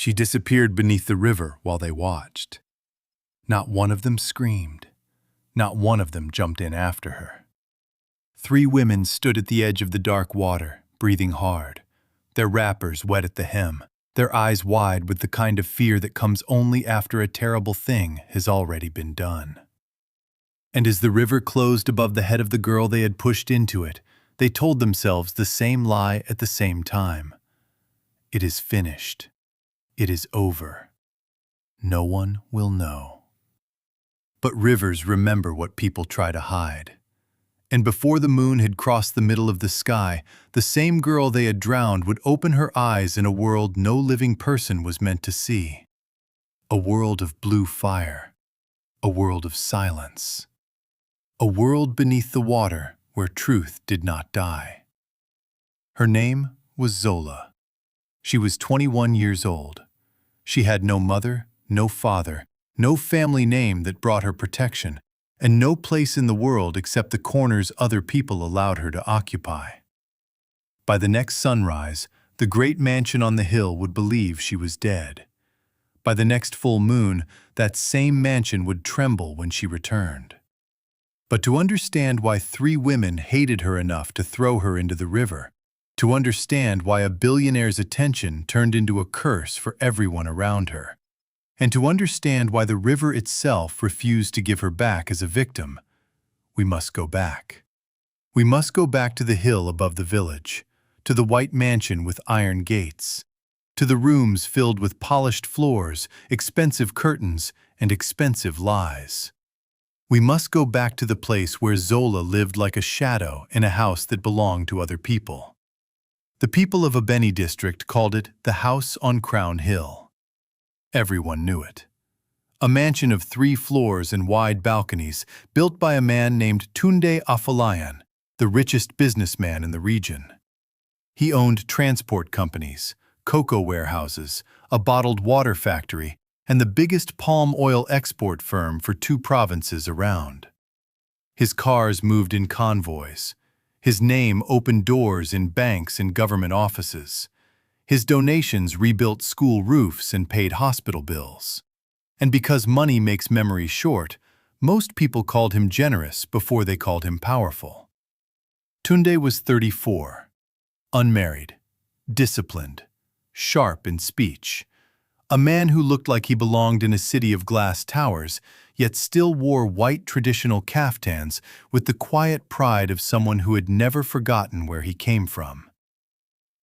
She disappeared beneath the river while they watched. Not one of them screamed. Not one of them jumped in after her. 3 women stood at the edge of the dark water, breathing hard, their wrappers wet at the hem, their eyes wide with the kind of fear that comes only after a terrible thing has already been done. And as the river closed above the head of the girl they had pushed into it, they told themselves the same lie at the same time. It is finished. It is over. No one will know. But rivers remember what people try to hide. And before the moon had crossed the middle of the sky, the same girl they had drowned would open her eyes in a world no living person was meant to see. A world of blue fire. A world of silence. A world beneath the water where truth did not die. Her name was Zola. She was 21 years old. She had no mother, no father, no family name that brought her protection, and no place in the world except the corners other people allowed her to occupy. By the next sunrise, the great mansion on the hill would believe she was dead. By the next full moon, that same mansion would tremble when she returned. But to understand why 3 women hated her enough to throw her into the river, to understand why a billionaire's attention turned into a curse for everyone around her, and to understand why the river itself refused to give her back as a victim, we must go back. We must go back to the hill above the village, to the white mansion with iron gates, to the rooms filled with polished floors, expensive curtains, and expensive lies. We must go back to the place where Zola lived like a shadow in a house that belonged to other people. The people of Abeni district called it the house on Crown Hill. Everyone knew it. A mansion of 3 floors and wide balconies built by a man named Tunde Afolayan, the richest businessman in the region. He owned transport companies, cocoa warehouses, a bottled water factory, and the biggest palm oil export firm for 2 provinces around. His cars moved in convoys. His name opened doors in banks and government offices. His donations rebuilt school roofs and paid hospital bills. And because money makes memory short, most people called him generous before they called him powerful. Tunde was 34, unmarried, disciplined, sharp in speech, a man who looked like he belonged in a city of glass towers, yet still wore white traditional kaftans with the quiet pride of someone who had never forgotten where he came from.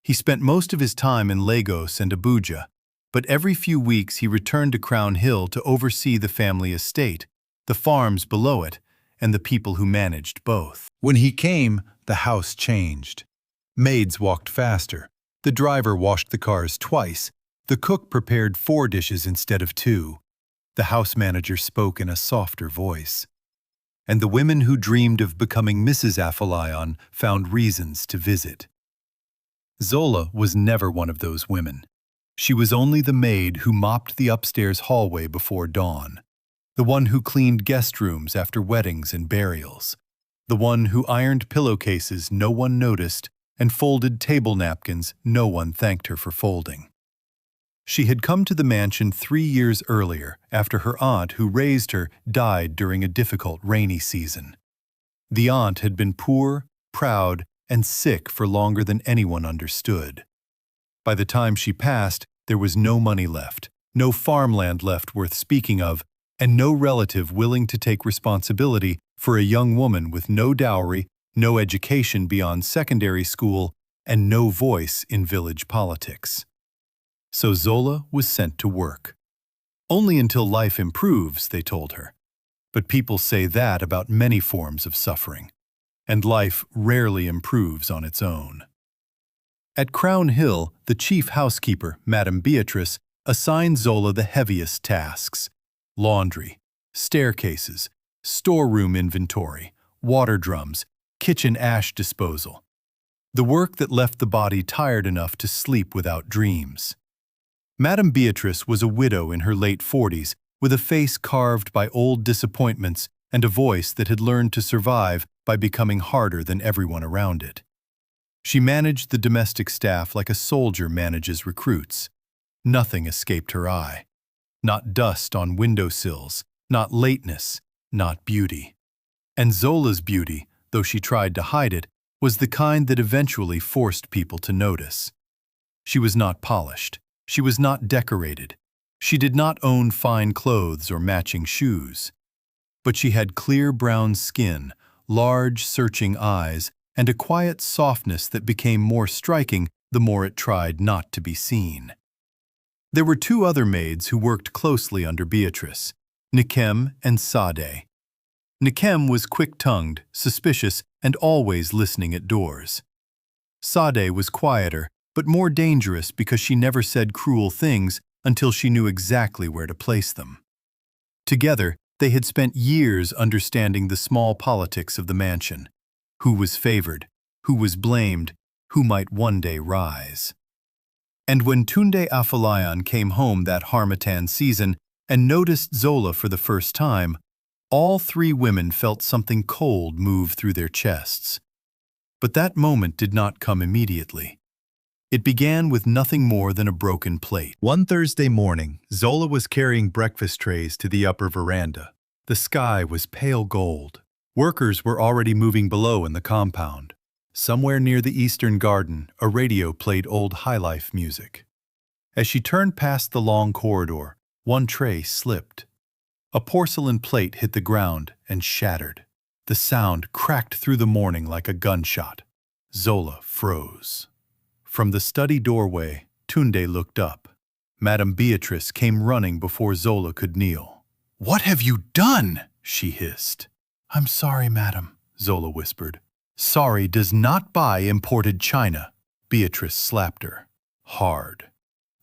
He spent most of his time in Lagos and Abuja, but every few weeks he returned to Crown Hill to oversee the family estate, the farms below it, and the people who managed both. When he came, the house changed. Maids walked faster, the driver washed the cars twice, the cook prepared 4 dishes instead of 2. The house manager spoke in a softer voice. And the women who dreamed of becoming Mrs. Afolayan found reasons to visit. Zola was never one of those women. She was only the maid who mopped the upstairs hallway before dawn, the one who cleaned guest rooms after weddings and burials, the one who ironed pillowcases no one noticed and folded table napkins no one thanked her for folding. She had come to the mansion 3 years earlier after her aunt who raised her died during a difficult rainy season. The aunt had been poor, proud, and sick for longer than anyone understood. By the time she passed, there was no money left, no farmland left worth speaking of, and no relative willing to take responsibility for a young woman with no dowry, no education beyond secondary school, and no voice in village politics. So Zola was sent to work. Only until life improves, they told her. But people say that about many forms of suffering, and life rarely improves on its own. At Crown Hill, the chief housekeeper, Madame Beatrice, assigned Zola the heaviest tasks: laundry, staircases, storeroom inventory, water drums, kitchen ash disposal. The work that left the body tired enough to sleep without dreams. Madame Beatrice was a widow in her late 40s, with a face carved by old disappointments and a voice that had learned to survive by becoming harder than everyone around it. She managed the domestic staff like a soldier manages recruits. Nothing escaped her eye. Not dust on windowsills, not lateness, not beauty. And Zola's beauty, though she tried to hide it, was the kind that eventually forced people to notice. She was not polished. She was not decorated. She did not own fine clothes or matching shoes. But she had clear brown skin, large, searching eyes, and a quiet softness that became more striking the more it tried not to be seen. There were two other maids who worked closely under Beatrice, Nkem and Sade. Nkem was quick-tongued, suspicious, and always listening at doors. Sade was quieter, but more dangerous because she never said cruel things until she knew exactly where to place them. Together, they had spent years understanding the small politics of the mansion. Who was favored, who was blamed, who might one day rise. And when Tunde Afolayan came home that Harmattan season and noticed Zola for the first time, all three women felt something cold move through their chests. But that moment did not come immediately. It began with nothing more than a broken plate. One Thursday morning, Zola was carrying breakfast trays to the upper veranda. The sky was pale gold. Workers were already moving below in the compound. Somewhere near the eastern garden, a radio played old highlife music. As she turned past the long corridor, one tray slipped. A porcelain plate hit the ground and shattered. The sound cracked through the morning like a gunshot. Zola froze. From the study doorway, Tunde looked up. Madame Beatrice came running before Zola could kneel. "What have you done?" she hissed. "I'm sorry, madam," Zola whispered. "Sorry does not buy imported china." Beatrice slapped her. Hard.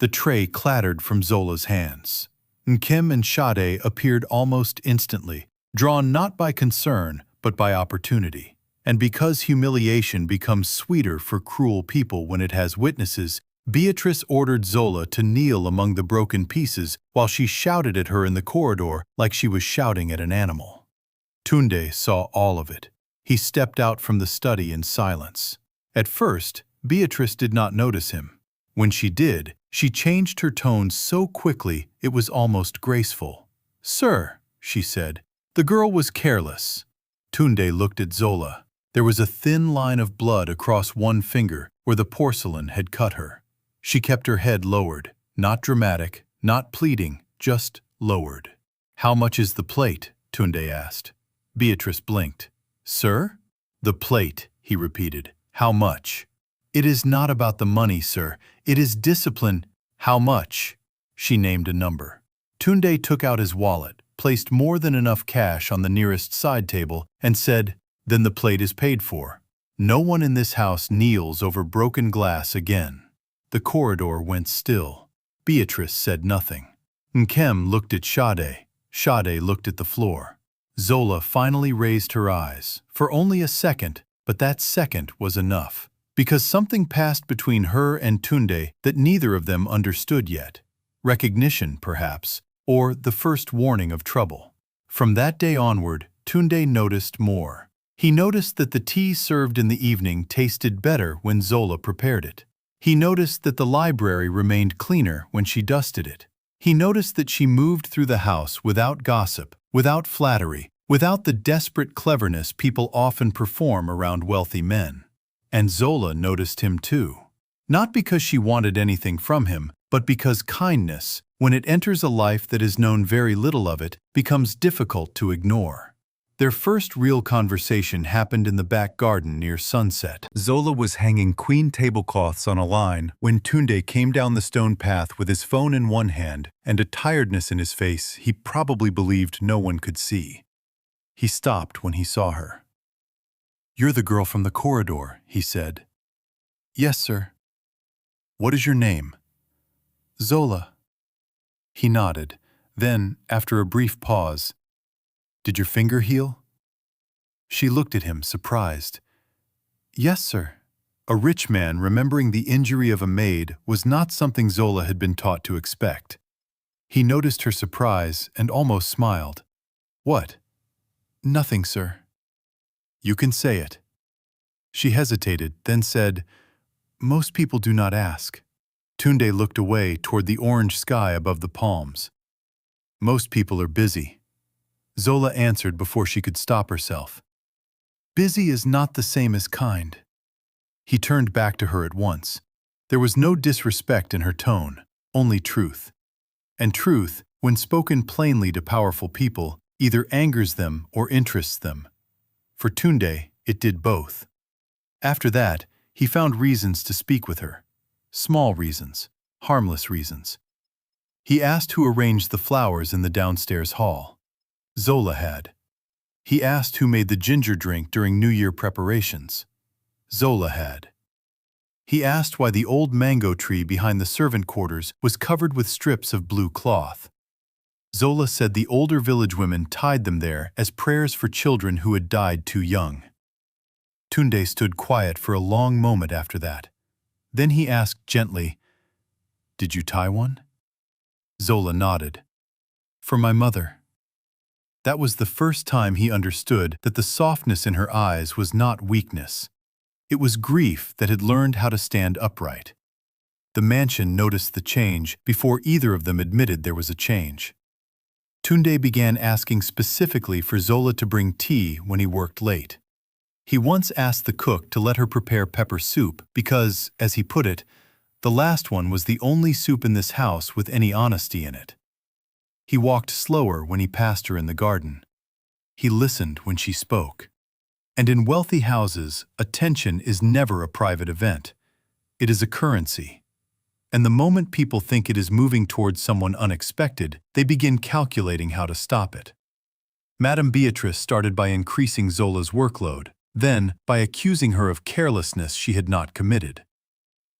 The tray clattered from Zola's hands. Nkem and Sade appeared almost instantly, drawn not by concern, but by opportunity. And because humiliation becomes sweeter for cruel people when it has witnesses, Beatrice ordered Zola to kneel among the broken pieces while she shouted at her in the corridor like she was shouting at an animal. Tunde saw all of it. He stepped out from the study in silence. At first, Beatrice did not notice him. When she did, she changed her tone so quickly it was almost graceful. "Sir," she said, "the girl was careless." Tunde looked at Zola. There was a thin line of blood across one finger where the porcelain had cut her. She kept her head lowered, not dramatic, not pleading, just lowered. "How much is the plate?" Tunde asked. Beatrice blinked. "Sir?" "The plate," he repeated. "How much?" "It is not about the money, sir. It is discipline." "How much?" She named a number. Tunde took out his wallet, placed more than enough cash on the nearest side table, and said, "Then the plate is paid for. No one in this house kneels over broken glass again." The corridor went still. Beatrice said nothing. Nkem looked at Sade. Sade looked at the floor. Zola finally raised her eyes, for only a second, but that second was enough. Because something passed between her and Tunde that neither of them understood yet. Recognition, perhaps, or the first warning of trouble. From that day onward, Tunde noticed more. He noticed that the tea served in the evening tasted better when Zola prepared it. He noticed that the library remained cleaner when she dusted it. He noticed that she moved through the house without gossip, without flattery, without the desperate cleverness people often perform around wealthy men. And Zola noticed him too. Not because she wanted anything from him, but because kindness, when it enters a life that has known very little of it, becomes difficult to ignore. Their first real conversation happened in the back garden near sunset. Zola was hanging queen tablecloths on a line when Tunde came down the stone path with his phone in one hand and a tiredness in his face he probably believed no one could see. He stopped when he saw her. "You're the girl from the corridor," he said. "Yes, sir." "What is your name?" "Zola." He nodded. Then, after a brief pause, "Did your finger heal?" She looked at him, surprised. "Yes, sir." A rich man remembering the injury of a maid was not something Zola had been taught to expect. He noticed her surprise and almost smiled. "What?" "Nothing, sir." "You can say it." She hesitated, then said, "Most people do not ask." Tunde looked away toward the orange sky above the palms. Most people are busy. Zola answered before she could stop herself. Busy is not the same as kind. He turned back to her at once. There was no disrespect in her tone, only truth. And truth, when spoken plainly to powerful people, either angers them or interests them. For Tunde, it did both. After that, he found reasons to speak with her. Small reasons, harmless reasons. He asked who arranged the flowers in the downstairs hall. Zola had. He asked who made the ginger drink during New Year preparations. Zola had. He asked why the old mango tree behind the servant quarters was covered with strips of blue cloth. Zola said the older village women tied them there as prayers for children who had died too young. Tunde stood quiet for a long moment after that. Then he asked gently, "Did you tie one?" Zola nodded. "For my mother." That was the first time he understood that the softness in her eyes was not weakness. It was grief that had learned how to stand upright. The mansion noticed the change before either of them admitted there was a change. Tunde began asking specifically for Zola to bring tea when he worked late. He once asked the cook to let her prepare pepper soup because, as he put it, the last one was the only soup in this house with any honesty in it. He walked slower when he passed her in the garden. He listened when she spoke. And in wealthy houses, attention is never a private event. It is a currency. And the moment people think it is moving towards someone unexpected, they begin calculating how to stop it. Madame Beatrice started by increasing Zola's workload, then by accusing her of carelessness she had not committed.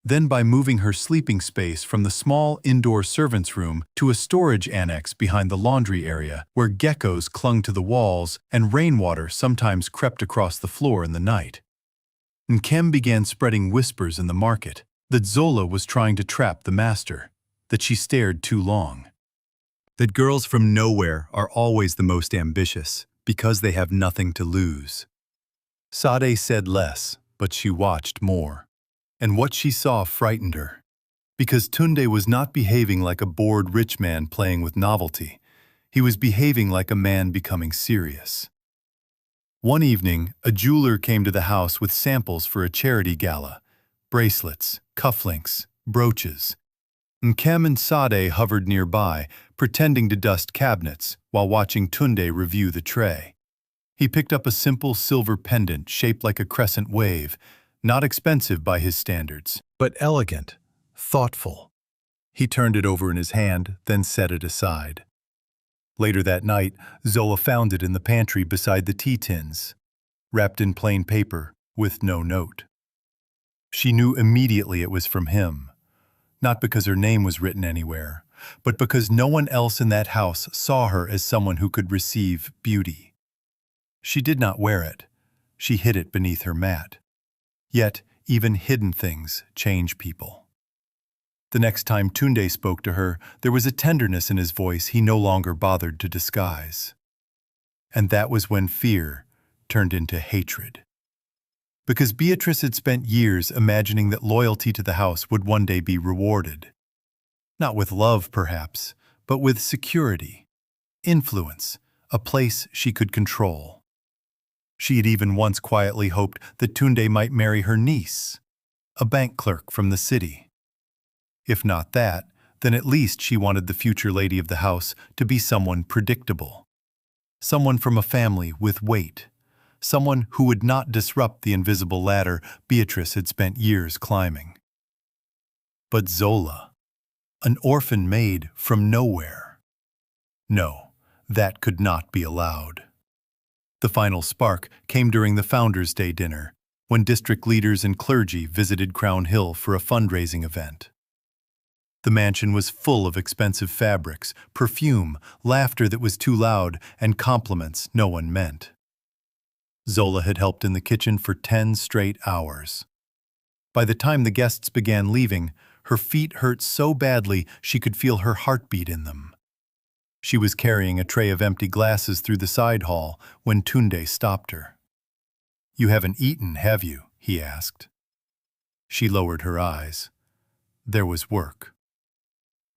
Then by moving her sleeping space from the small indoor servants' room to a storage annex behind the laundry area where geckos clung to the walls and rainwater sometimes crept across the floor in the night. Nkem began spreading whispers in the market that Zola was trying to trap the master, that she stared too long. That girls from nowhere are always the most ambitious because they have nothing to lose. Sade said less, but she watched more. And what she saw frightened her. Because Tunde was not behaving like a bored rich man playing with novelty. He was behaving like a man becoming serious. One evening, a jeweler came to the house with samples for a charity gala. Bracelets, cufflinks, brooches. Nkem and Sade hovered nearby, pretending to dust cabinets while watching Tunde review the tray. He picked up a simple silver pendant shaped like a crescent wave, not expensive by his standards, but elegant, thoughtful. He turned it over in his hand, then set it aside. Later that night, Zola found it in the pantry beside the tea tins, wrapped in plain paper, with no note. She knew immediately it was from him, not because her name was written anywhere, but because no one else in that house saw her as someone who could receive beauty. She did not wear it. She hid it beneath her mat. Yet, even hidden things change people. The next time Tunde spoke to her, there was a tenderness in his voice he no longer bothered to disguise. And that was when fear turned into hatred. Because Beatrice had spent years imagining that loyalty to the house would one day be rewarded. Not with love, perhaps, but with security, influence, a place she could control. She had even once quietly hoped that Tunde might marry her niece, a bank clerk from the city. If not that, then at least she wanted the future lady of the house to be someone predictable. Someone from a family with weight. Someone who would not disrupt the invisible ladder Beatrice had spent years climbing. But Zola, an orphan maid from nowhere. No, that could not be allowed. The final spark came during the Founders' Day dinner, when district leaders and clergy visited Crown Hill for a fundraising event. The mansion was full of expensive fabrics, perfume, laughter that was too loud, and compliments no one meant. Zola had helped in the kitchen for 10 straight hours. By the time the guests began leaving, her feet hurt so badly she could feel her heartbeat in them. She was carrying a tray of empty glasses through the side hall when Tunde stopped her. "You haven't eaten, have you?" he asked. She lowered her eyes. there was work.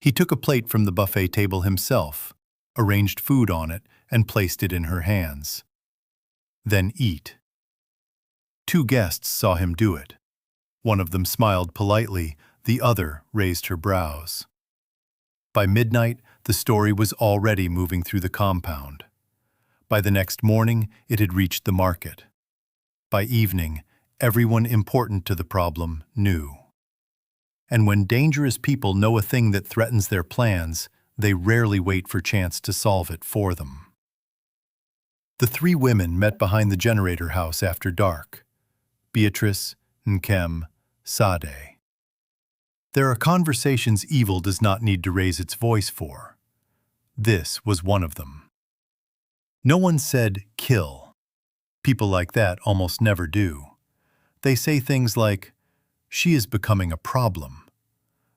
He took a plate from the buffet table himself, arranged food on it, and placed it in her hands. Then eat. 2 guests saw him do it. One of them smiled politely, the other raised her brows. By midnight, the story was already moving through the compound. By the next morning, it had reached the market. By evening, everyone important to the problem knew. And when dangerous people know a thing that threatens their plans, they rarely wait for chance to solve it for them. The 3 women met behind the generator house after dark. Beatrice, Nkem, Sade. There are conversations evil does not need to raise its voice for. This was one of them. No one said, kill. People like that almost never do. They say things like, she is becoming a problem.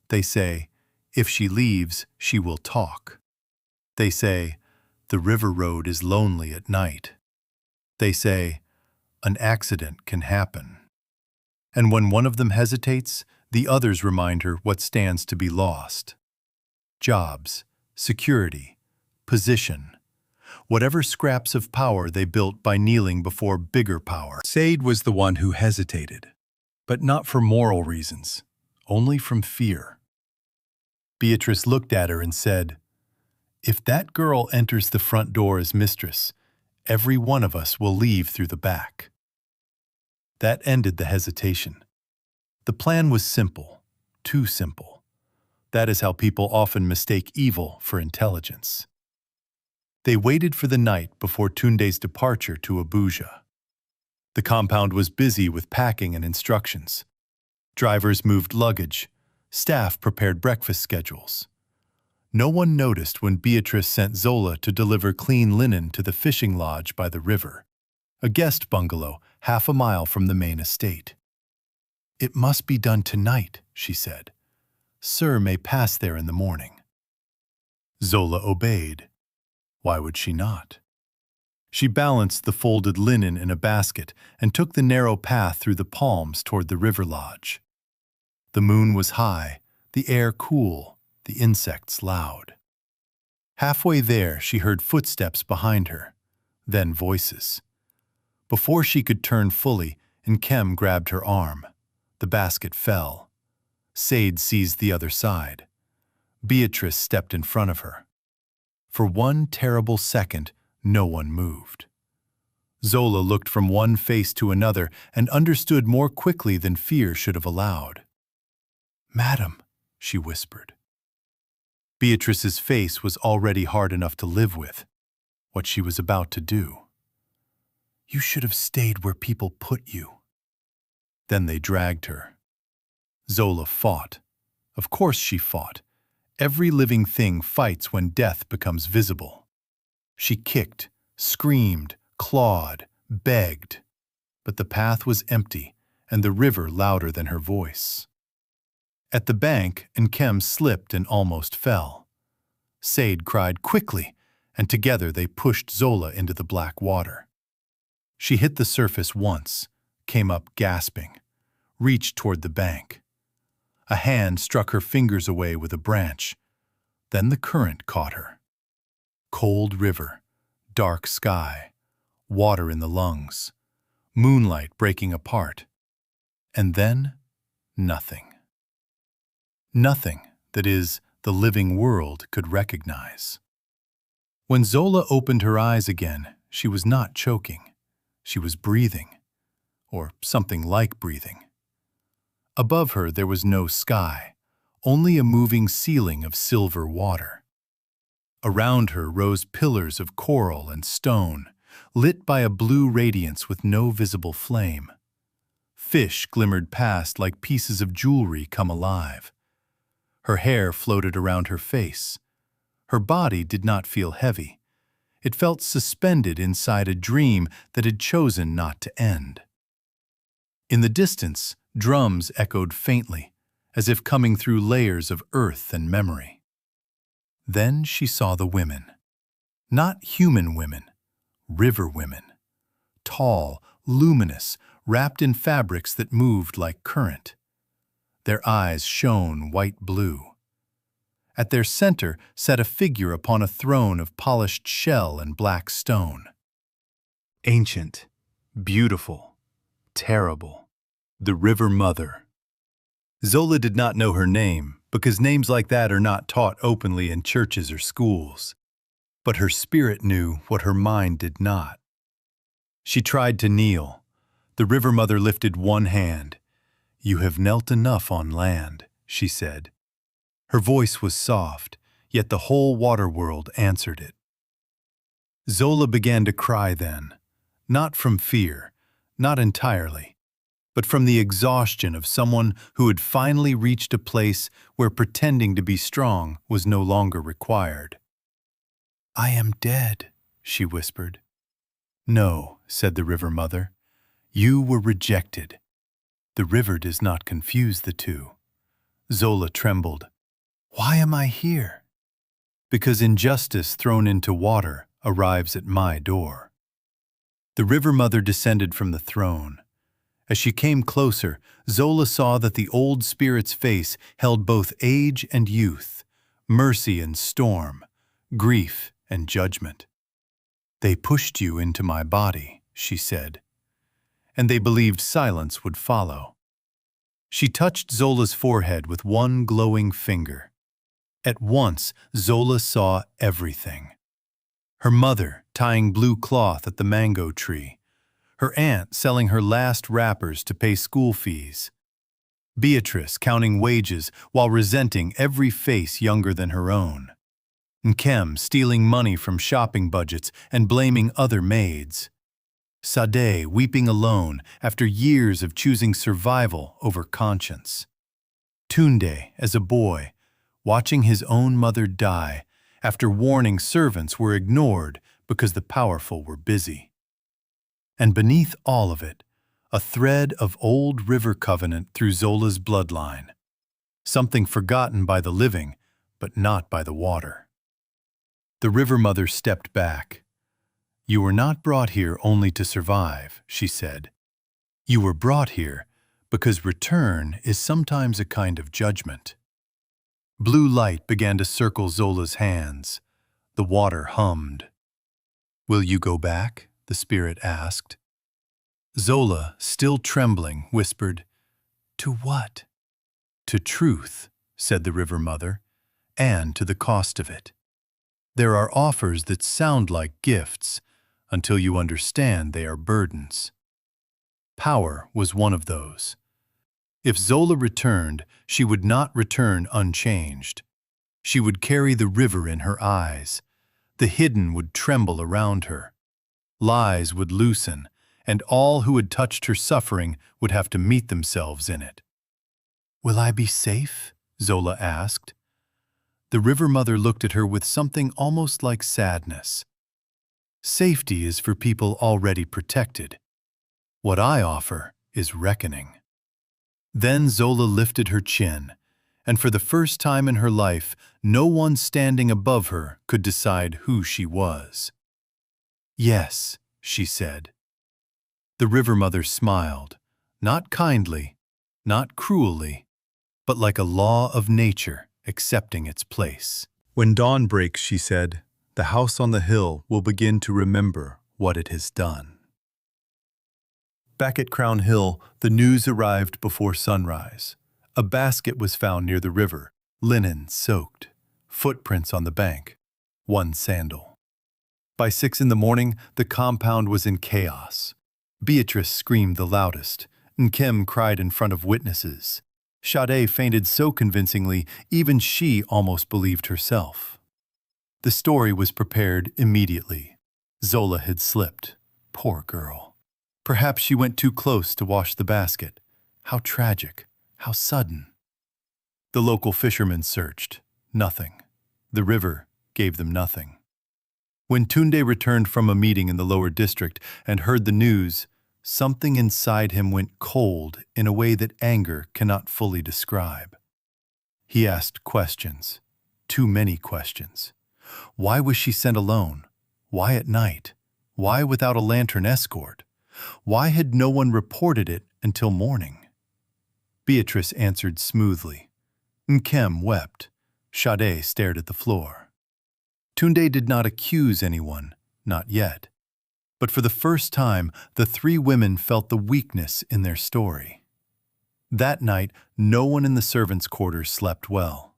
They say, if she leaves, she will talk. They say, the river road is lonely at night. They say, an accident can happen. And when one of them hesitates, the others remind her what stands to be lost. Jobs, security, position, whatever scraps of power they built by kneeling before bigger power. Maid was the one who hesitated, but not for moral reasons, only from fear. Beatrice looked at her and said, if that girl enters the front door as mistress, every one of us will leave through the back. That ended the hesitation. The plan was simple, too simple. That is how people often mistake evil for intelligence. They waited for the night before Tunde's departure to Abuja. The compound was busy with packing and instructions. Drivers moved luggage. Staff prepared breakfast schedules. No one noticed when Beatrice sent Zola to deliver clean linen to the fishing lodge by the river, a guest bungalow half a mile from the main estate. It must be done tonight, she said. Sir may pass there in the morning. Zola obeyed. Why would she not? She balanced the folded linen in a basket and took the narrow path through the palms toward the river lodge. The moon was high, the air cool, the insects loud. Halfway there, she heard footsteps behind her, then voices. Before she could turn fully, Nkem grabbed her arm. The basket fell. Sade seized the other side. Beatrice stepped in front of her. For one terrible second, no one moved. Zola looked from one face to another and understood more quickly than fear should have allowed. "Madam," she whispered. Beatrice's face was already hard enough to live with. What she was about to do. "You should have stayed where people put you." Then they dragged her. Zola fought. Of course she fought. Every living thing fights when death becomes visible. She kicked, screamed, clawed, begged. But the path was empty and the river louder than her voice. At the bank, Nkem slipped and almost fell. Sade cried quickly, and together they pushed Zola into the black water. She hit the surface once, came up gasping, reached toward the bank. A hand struck her fingers away with a branch. Then the current caught her. Cold river, dark sky, water in the lungs, moonlight breaking apart. And then, nothing. Nothing, that is, the living world could recognize. When Zola opened her eyes again, she was not choking. She was breathing, or something like breathing. Above her there was no sky, only a moving ceiling of silver water. Around her rose pillars of coral and stone, lit by a blue radiance with no visible flame. Fish glimmered past like pieces of jewelry come alive. Her hair floated around her face. Her body did not feel heavy. It felt suspended inside a dream that had chosen not to end. In the distance, drums echoed faintly, as if coming through layers of earth and memory. Then she saw the women. Not human women, river women. Tall, luminous, wrapped in fabrics that moved like current. Their eyes shone white-blue. At their center sat a figure upon a throne of polished shell and black stone. Ancient, beautiful, terrible. The River Mother. Zola did not know her name, because names like that are not taught openly in churches or schools. But her spirit knew what her mind did not. She tried to kneel. The River Mother lifted one hand. "You have knelt enough on land," she said. Her voice was soft, yet the whole water world answered it. Zola began to cry then, not from fear, not entirely, but from the exhaustion of someone who had finally reached a place where pretending to be strong was no longer required. "I am dead," she whispered. "No," said the River Mother. "You were rejected. The river does not confuse the two." Zola trembled. "Why am I here?" "Because injustice thrown into water arrives at my door." The River Mother descended from the throne. As she came closer, Zola saw that the old spirit's face held both age and youth, mercy and storm, grief and judgment. "They pushed you into my body," she said, "and they believed silence would follow." She touched Zola's forehead with one glowing finger. At once, Zola saw everything. Her mother tying blue cloth at the mango tree, her aunt selling her last wrappers to pay school fees, Beatrice counting wages while resenting every face younger than her own, Nkem stealing money from shopping budgets and blaming other maids, Sade weeping alone after years of choosing survival over conscience, Tunde, as a boy, watching his own mother die after warning servants were ignored because the powerful were busy. And beneath all of it, a thread of old river covenant through Zola's bloodline, something forgotten by the living, but not by the water. The River Mother stepped back. "You were not brought here only to survive," she said. "You were brought here because return is sometimes a kind of judgment." Blue light began to circle Zola's hands. The water hummed. "Will you go back?" the spirit asked. Zola, still trembling, whispered, "To what?" "To truth," said the River Mother, "and to the cost of it. There are offers that sound like gifts until you understand they are burdens. Power was one of those. If Zola returned, she would not return unchanged. She would carry the river in her eyes. The hidden would tremble around her. Lies would loosen, and all who had touched her suffering would have to meet themselves in it. "Will I be safe?" Zola asked. The River Mother looked at her with something almost like sadness. "Safety is for people already protected. What I offer is reckoning." Then Zola lifted her chin, and for the first time in her life, no one standing above her could decide who she was. "Yes," she said. The River Mother smiled, not kindly, not cruelly, but like a law of nature accepting its place. "When dawn breaks," she said, "the house on the hill will begin to remember what it has done." Back at Crown Hill, the news arrived before sunrise. A basket was found near the river, linen soaked, footprints on the bank, one sandal. By 6 in the morning, the compound was in chaos. Beatrice screamed the loudest, Nkem cried in front of witnesses. Sade fainted so convincingly, even she almost believed herself. The story was prepared immediately. Zola had slipped. Poor girl. Perhaps she went too close to wash the basket. How tragic. How sudden. The local fishermen searched. Nothing. The river gave them nothing. When Tunde returned from a meeting in the lower district and heard the news, something inside him went cold in a way that anger cannot fully describe. He asked questions. Too many questions. Why was she sent alone? Why at night? Why without a lantern escort? Why had no one reported it until morning? Beatrice answered smoothly. Nkem wept. Sade stared at the floor. Tunde did not accuse anyone, not yet. But for the first time, the three women felt the weakness in their story. That night, no one in the servants' quarters slept well.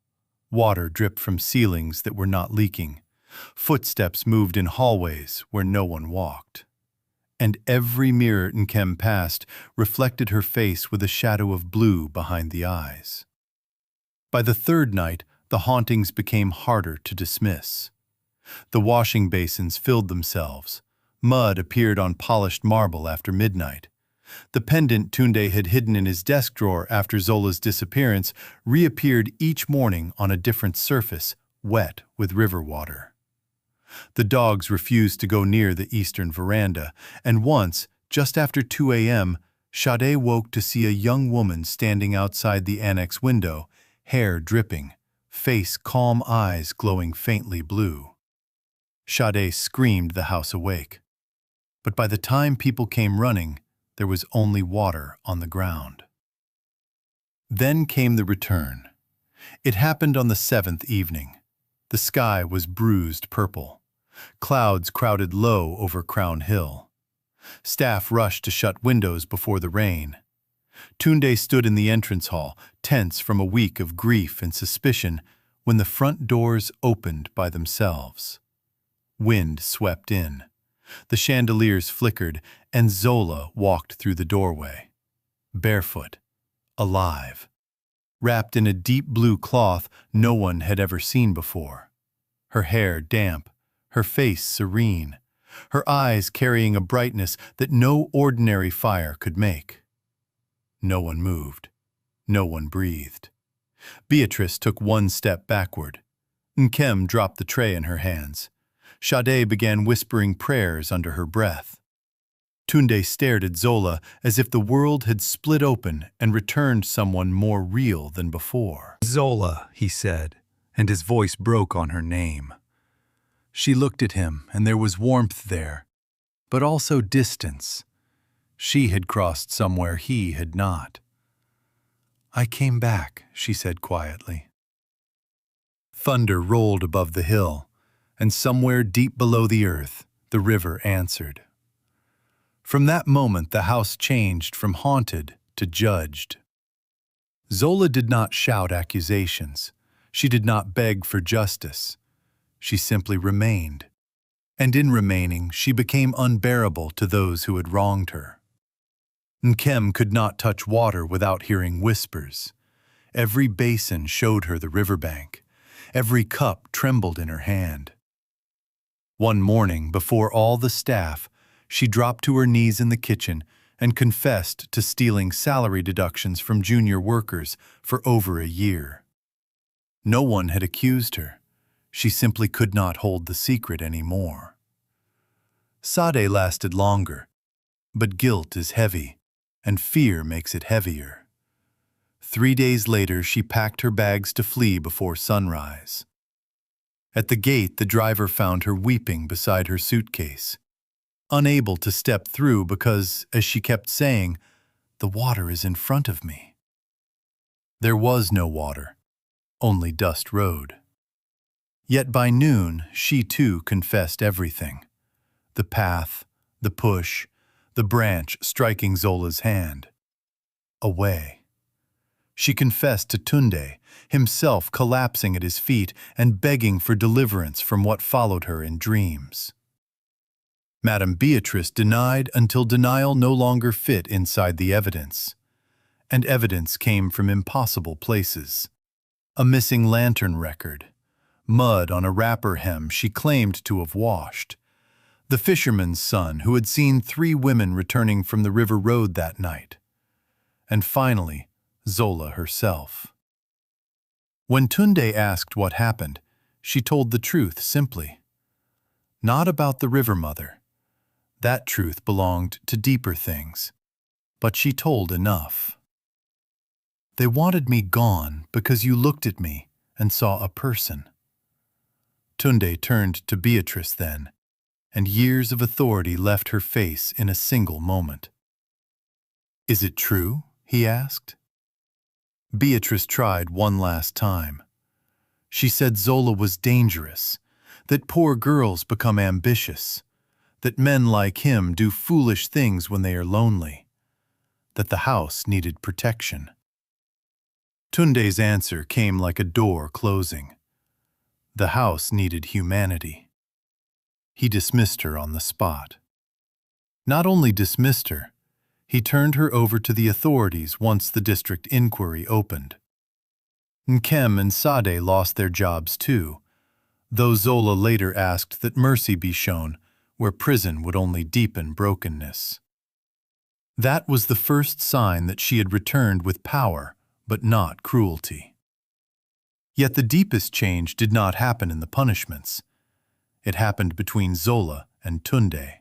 Water dripped from ceilings that were not leaking. Footsteps moved in hallways where no one walked. And every mirror Nkem passed reflected her face with a shadow of blue behind the eyes. By the third night, the hauntings became harder to dismiss. The washing basins filled themselves. Mud appeared on polished marble after midnight. The pendant Tunde had hidden in his desk drawer after Zola's disappearance reappeared each morning on a different surface, wet with river water. The dogs refused to go near the eastern veranda, and once, just after 2 a.m., Sade woke to see a young woman standing outside the annex window, hair dripping, face calm, eyes glowing faintly blue. Sade screamed the house awake. But by the time people came running, there was only water on the ground. Then came the return. It happened on the 7th evening. The sky was bruised purple. Clouds crowded low over Crown Hill. Staff rushed to shut windows before the rain. Tunde stood in the entrance hall, tense from a week of grief and suspicion, when the front doors opened by themselves. Wind swept in. The chandeliers flickered, and Zola walked through the doorway. Barefoot, alive, wrapped in a deep blue cloth no one had ever seen before. Her hair damp, her face serene, her eyes carrying a brightness that no ordinary fire could make. No one moved. No one breathed. Beatrice took one step backward. Nkem dropped the tray in her hands. Sade began whispering prayers under her breath. Tunde stared at Zola as if the world had split open and returned someone more real than before. "Zola," he said, and his voice broke on her name. She looked at him, and there was warmth there, but also distance. She had crossed somewhere he had not. "I came back," she said quietly. Thunder rolled above the hill, and somewhere deep below the earth, the river answered. From that moment, the house changed from haunted to judged. Zola did not shout accusations. She did not beg for justice. She simply remained. And in remaining, she became unbearable to those who had wronged her. Nkem could not touch water without hearing whispers. Every basin showed her the riverbank. Every cup trembled in her hand. One morning, before all the staff, she dropped to her knees in the kitchen and confessed to stealing salary deductions from junior workers for over a year. No one had accused her. She simply could not hold the secret anymore. Sade lasted longer, but guilt is heavy, and fear makes it heavier. 3 days later, she packed her bags to flee before sunrise. At the gate, the driver found her weeping beside her suitcase, unable to step through because, as she kept saying, "The water is in front of me." There was no water, only dust road. Yet by noon, she too confessed everything. The path, the push, the branch striking Zola's hand. Away. She confessed to Tunde, himself collapsing at his feet and begging for deliverance from what followed her in dreams. Madame Beatrice denied until denial no longer fit inside the evidence. And evidence came from impossible places. A missing lantern record. Mud on a wrapper hem she claimed to have washed. The fisherman's son who had seen 3 women returning from the river road that night. And finally, Zola herself. When Tunde asked what happened, she told the truth simply. Not about the river mother. That truth belonged to deeper things. But she told enough. "They wanted me gone because you looked at me and saw a person." Tunde turned to Beatrice then, and years of authority left her face in a single moment. "Is it true?" he asked. Beatrice tried one last time. She said Zola was dangerous, that poor girls become ambitious, that men like him do foolish things when they are lonely, that the house needed protection. Tunde's answer came like a door closing. The house needed humanity. He dismissed her on the spot. Not only dismissed her, he turned her over to the authorities once the district inquiry opened. Nkem and Sade lost their jobs too, though Zola later asked that mercy be shown where prison would only deepen brokenness. That was the first sign that she had returned with power, but not cruelty. Yet the deepest change did not happen in the punishments. It happened between Zola and Tunde.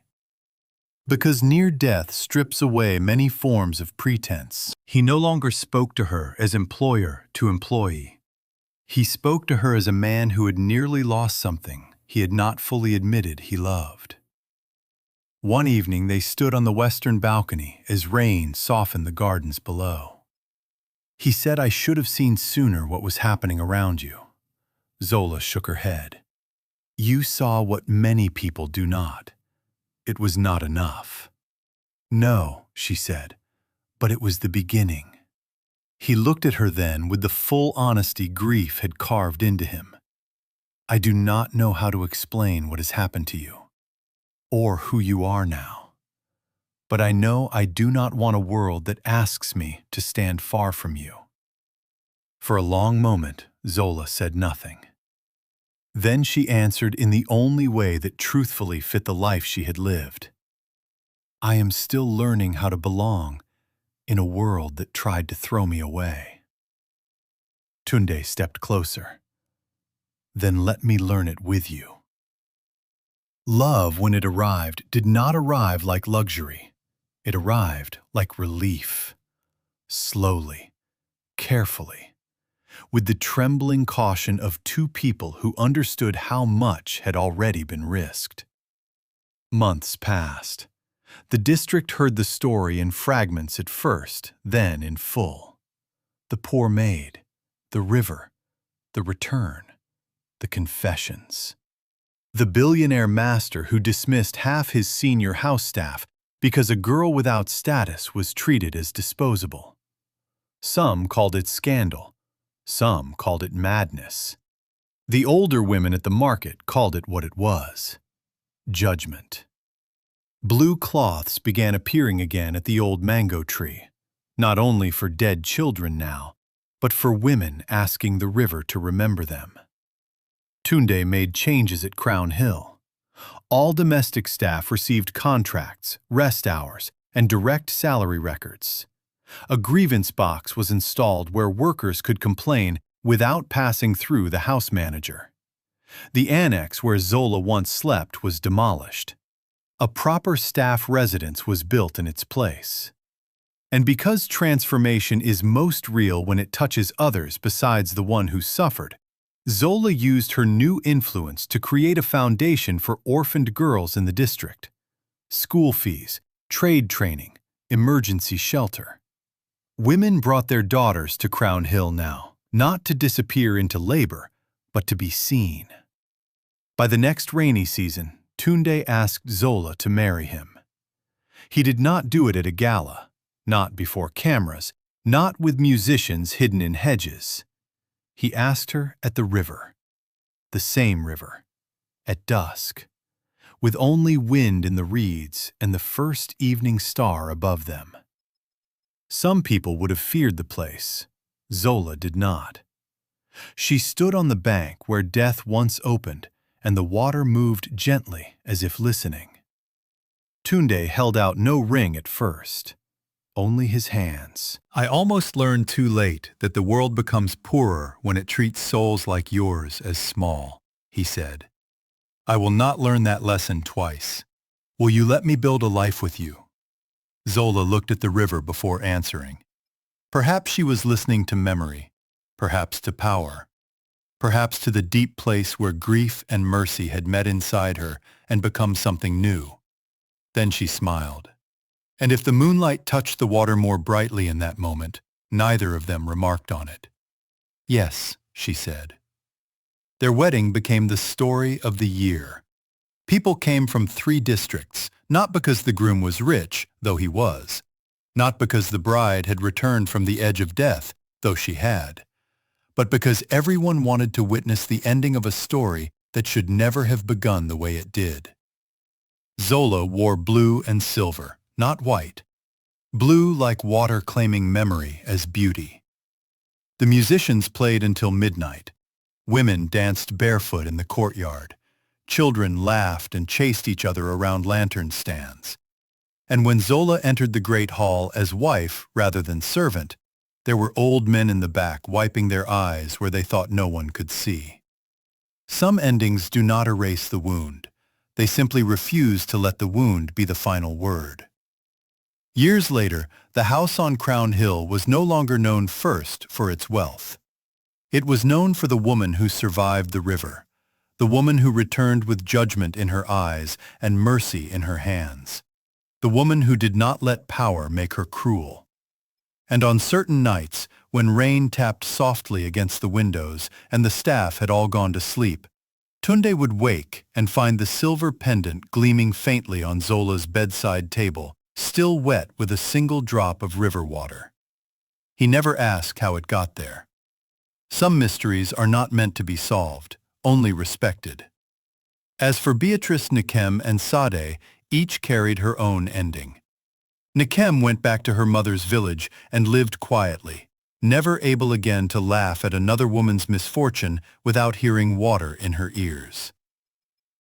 Because near death strips away many forms of pretense, he no longer spoke to her as employer to employee. He spoke to her as a man who had nearly lost something he had not fully admitted he loved. One evening they stood on the western balcony as rain softened the gardens below. He said, "I should have seen sooner what was happening around you." Zola shook her head. "You saw what many people do not. It was not enough." "No," she said, "but it was the beginning." He looked at her then with the full honesty grief had carved into him. "I do not know how to explain what has happened to you, or who you are now. But I know I do not want a world that asks me to stand far from you." For a long moment, Zola said nothing. Then she answered in the only way that truthfully fit the life she had lived. "I am still learning how to belong in a world that tried to throw me away." Tunde stepped closer. "Then let me learn it with you." Love, when it arrived, did not arrive like luxury. It arrived like relief. Slowly, carefully, with the trembling caution of two people who understood how much had already been risked. Months passed. The district heard the story in fragments at first, then in full. The poor maid, the river, the return, the confessions. The billionaire master who dismissed half his senior house staff because a girl without status was treated as disposable. Some called it scandal. Some called it madness. The older women at the market called it what it was: judgment. Blue cloths began appearing again at the old mango tree, not only for dead children now, but for women asking the river to remember them. Tunde made changes at Crown Hill. All domestic staff received contracts, rest hours, and direct salary records. A grievance box was installed where workers could complain without passing through the house manager. The annex where Zola once slept was demolished. A proper staff residence was built in its place. And because transformation is most real when it touches others besides the one who suffered, Zola used her new influence to create a foundation for orphaned girls in the district. School fees, trade training, emergency shelter. Women brought their daughters to Crown Hill now, not to disappear into labor, but to be seen. By the next rainy season, Tunde asked Zola to marry him. He did not do it at a gala, not before cameras, not with musicians hidden in hedges. He asked her at the river, the same river, at dusk, with only wind in the reeds and the first evening star above them. Some people would have feared the place. Zola did not. She stood on the bank where death once opened, and the water moved gently as if listening. Tunde held out no ring at first, only his hands. I almost learned too late that the world becomes poorer when it treats souls like yours as small, he said. I will not learn that lesson twice. Will you let me build a life with you? Zola looked at the river before answering. Perhaps she was listening to memory, perhaps to power, perhaps to the deep place where grief and mercy had met inside her and become something new. Then she smiled. And if the moonlight touched the water more brightly in that moment, Neither of them remarked on it. "Yes," she said. Their wedding became the story of the year. People came from 3 districts, not because the groom was rich, though he was, not because the bride had returned from the edge of death, though she had, but because everyone wanted to witness the ending of a story that should never have begun the way it did. Zola wore blue and silver, not white. Blue like water claiming memory as beauty. The musicians played until midnight. Women danced barefoot in the courtyard. Children laughed and chased each other around lantern stands. And when Zola entered the great hall as wife rather than servant, there were old men in the back wiping their eyes where they thought no one could see. Some endings do not erase the wound. They simply refuse to let the wound be the final word. Years later, the house on Crown Hill was no longer known first for its wealth. It was known for the woman who survived the river, the woman who returned with judgment in her eyes and mercy in her hands, the woman who did not let power make her cruel. And on certain nights, when rain tapped softly against the windows and the staff had all gone to sleep, Tunde would wake and find the silver pendant gleaming faintly on Zola's bedside table, still wet with a single drop of river water. He never asked how it got there. Some mysteries are not meant to be solved, only respected. As for Beatrice, Nkem, and Sade, each carried her own ending. Nkem went back to her mother's village and lived quietly, never able again to laugh at another woman's misfortune without hearing water in her ears.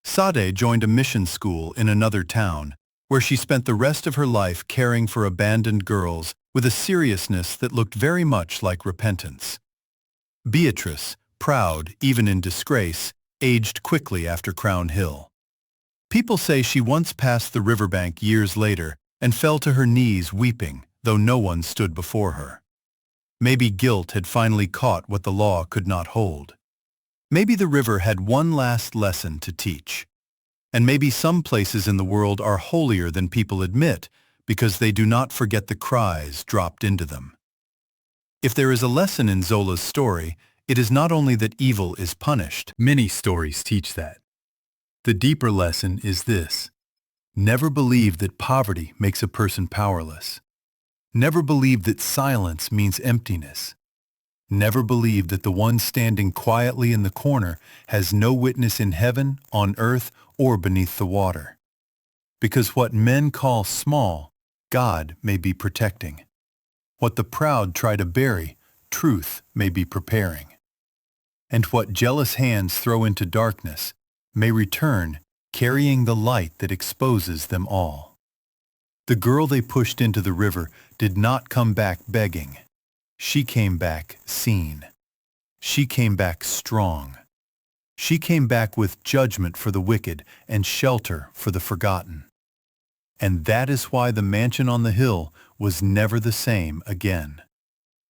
Sade joined a mission school in another town, where she spent the rest of her life caring for abandoned girls with a seriousness that looked very much like repentance. Beatrice, proud even in disgrace, aged quickly after Crown Hill. People say she once passed the riverbank years later and fell to her knees weeping, though no one stood before her. Maybe guilt had finally caught what the law could not hold. Maybe the river had one last lesson to teach. And maybe some places in the world are holier than people admit because they do not forget the cries dropped into them. If there is a lesson in Zola's story, it is not only that evil is punished. Many stories teach that. The deeper lesson is this: never believe that poverty makes a person powerless. Never believe that silence means emptiness. Never believe that the one standing quietly in the corner has no witness in heaven, on earth, or beneath the water. Because what men call small, God may be protecting. What the proud try to bury, truth may be preparing. And what jealous hands throw into darkness may return, carrying the light that exposes them all. The girl they pushed into the river did not come back begging. She came back seen. She came back strong. She came back with judgment for the wicked and shelter for the forgotten. And that is why the mansion on the hill was never the same again.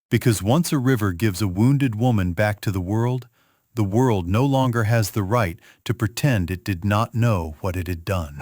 Because once a river gives a wounded woman back to the world no longer has the right to pretend it did not know what it had done.